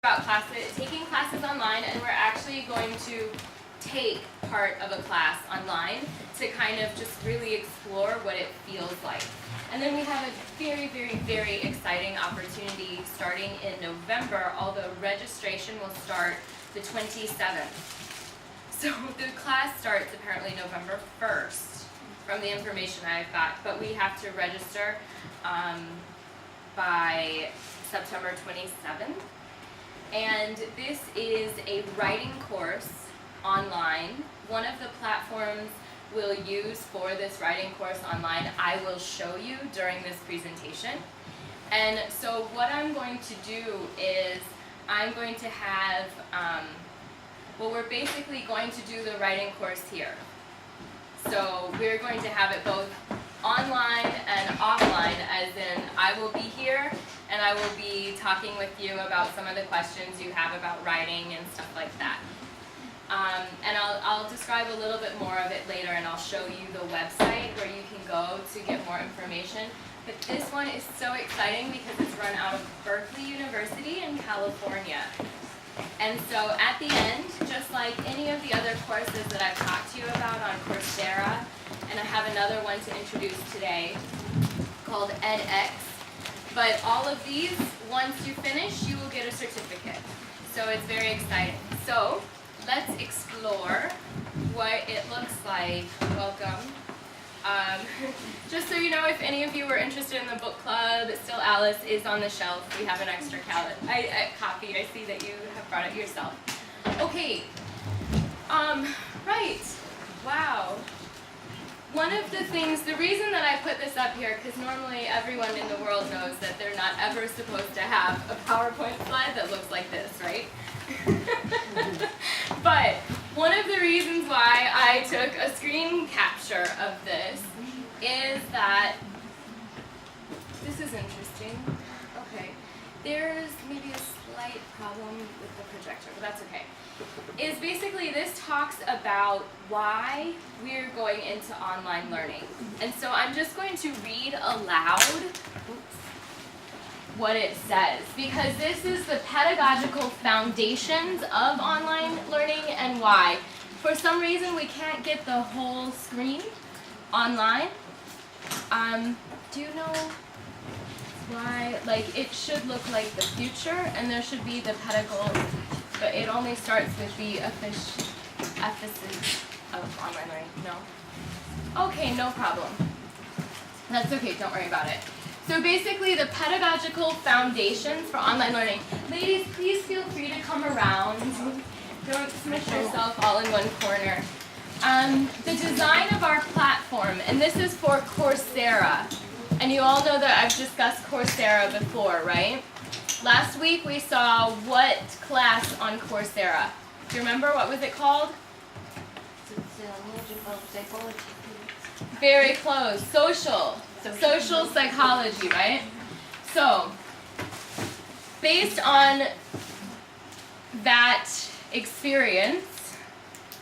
about taking classes online, and we're actually going to take part of a class online to kind of just really explore what it feels like. And then we have a very, very, very exciting opportunity starting in November, although registration will start the 27th. So the class starts apparently November 1st from the information I've got, but we have to register by September 27th. And this is a writing course online. One of the platforms we'll use for this writing course online, I will show you during this presentation. And so what I'm going to do is I'm going to have, we're basically going to do the writing course here. So we're going to have it both online and offline, as in I will be here and I will be talking with you about some of the questions you have about writing and stuff like that. And I'll describe a little bit more of it later, and I'll show you the website where you can go to get more information. But this one is so exciting because it's run out of Berkeley University in California. And so at the end, just like any of the other courses that I've talked to you about on Coursera, and I have another one to introduce today called edX, but all of these, once you finish, you will get a certificate. So it's very exciting. So let's explore what it looks like. Welcome. Just so you know, if any of you were interested in the book club, Still Alice is on the shelf. We have an extra copy. I see that you have brought it yourself. Okay. Right. Wow. One of the things, the reason that I put this up here, because normally everyone in the world knows that they're not ever supposed to have a PowerPoint slide that looks like this, right? But one of the reasons why I took a screen capture of this is that, this is interesting. Okay, there's maybe a slight problem with the projector, but that's okay. Is basically this talks about why we're going into online learning. And so I'm just going to read aloud what it says, because this is the pedagogical foundations of online learning and why. For some reason we can't get the whole screen online. Do you know why? Like, it should look like the future and there should be the pedagogical, but it only starts with the emphasis of online learning. No? Okay, no problem. That's okay, don't worry about it. So basically, the pedagogical foundations for online learning. Ladies, please feel free to come around. Don't smush yourself all in one corner. The design of our platform, and this is for Coursera. And you all know that I've discussed Coursera before, right? Last week we saw what class on Coursera? Do you remember what was it called? Psychology. Very close. Social psychology, right? So, based on that experience,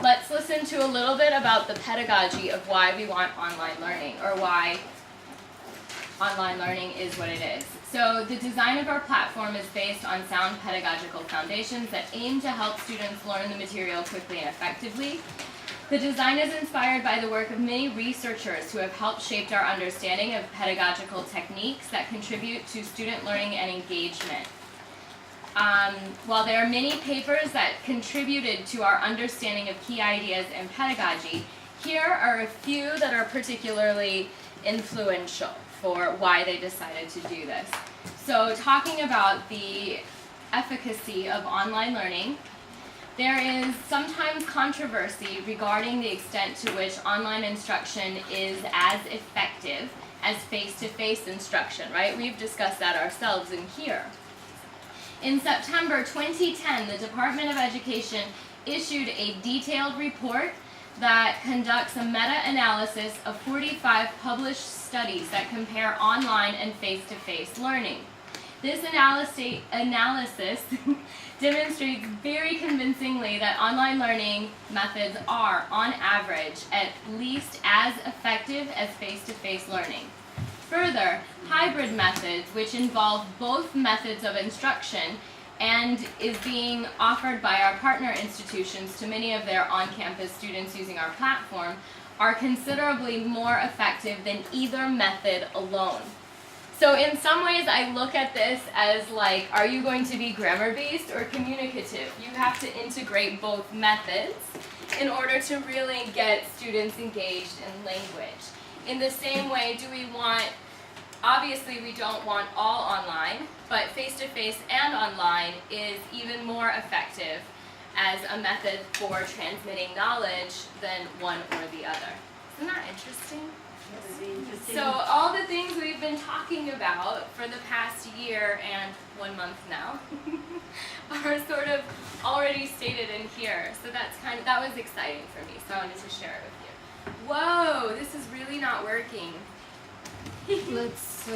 let's listen to a little bit about the pedagogy of why we want online learning, or why online learning is what it is. So the design of our platform is based on sound pedagogical foundations that aim to help students learn the material quickly and effectively. The design is inspired by the work of many researchers who have helped shape our understanding of pedagogical techniques that contribute to student learning and engagement. While there are many papers that contributed to our understanding of key ideas in pedagogy, here are a few that are particularly influential for why they decided to do this. So talking about the efficacy of online learning, there is sometimes controversy regarding the extent to which online instruction is as effective as face-to-face instruction, right? We've discussed that ourselves in here. In September 2010, the Department of Education issued a detailed report that conducts a meta-analysis of 45 published studies that compare online and face-to-face learning. This analysis demonstrates very convincingly that online learning methods are, on average, at least as effective as face-to-face learning. Further, hybrid methods, which involve both methods of instruction, and is being offered by our partner institutions to many of their on-campus students using our platform are considerably more effective than either method alone. So in some ways I look at this as like, are you going to be grammar-based or communicative? You have to integrate both methods in order to really get students engaged in language. In the same way, do we want, obviously we don't want all online, but face-to-face and online is even more effective as a method for transmitting knowledge than one or the other. Isn't that interesting? So all the things we've been talking about for the past year and 1 month now are sort of already stated in here. So that was exciting for me, so I wanted to share it with you. Whoa, this is really not working. Let's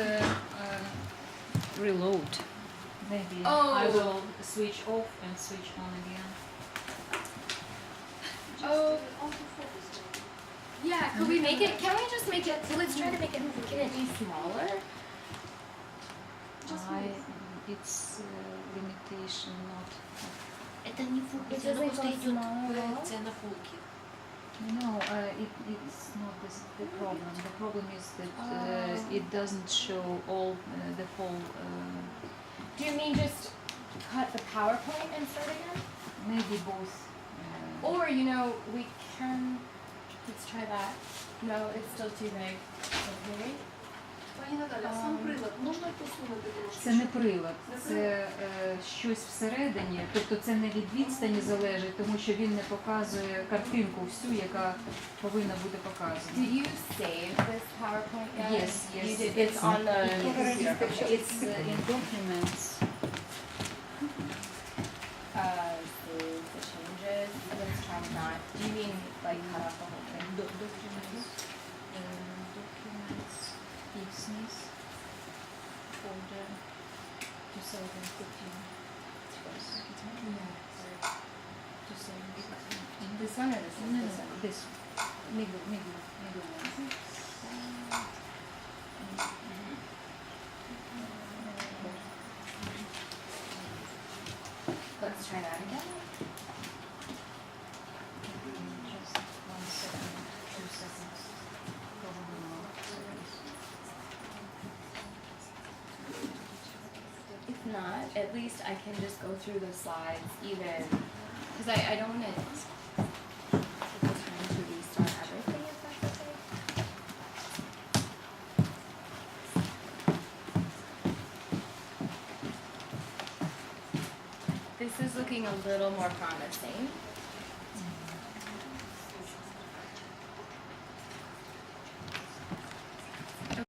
reload. Maybe Oh. I will switch off and switch on again. Oh. Yeah, could we make it, can we just make it, so let's try to make it, can it be smaller? It's limitation not. Это не фулки, It это doesn't просто go идет smaller. проекция на фулки. No, it's not the problem. The problem is that it doesn't show all the whole. Do you mean just cut the PowerPoint and start again? Maybe both. Or, we can, let's try that. No, it's still too big. Okay. Пані Наталя, сам прилад можна посунути трошки? Це не прилад, це щось всередині, тобто це не від відстані залежить, тому що він не показує картинку всю, яка повинна бути показана. Did you save this PowerPoint yet? Yes, yes. You did, it's on the computer. It's in documents. Save the changes. Let's try not. Do you mean like cut off the whole thing? Documents, business, folder, 2015. 2015. This one or this one? No, This no, one. this middle one. Let's try that again. Just 1 second, 2 seconds. Probably more. If not, at least I can just go through the slides even, because I don't want to take the time to restart everything if that's okay. This is looking a little more promising.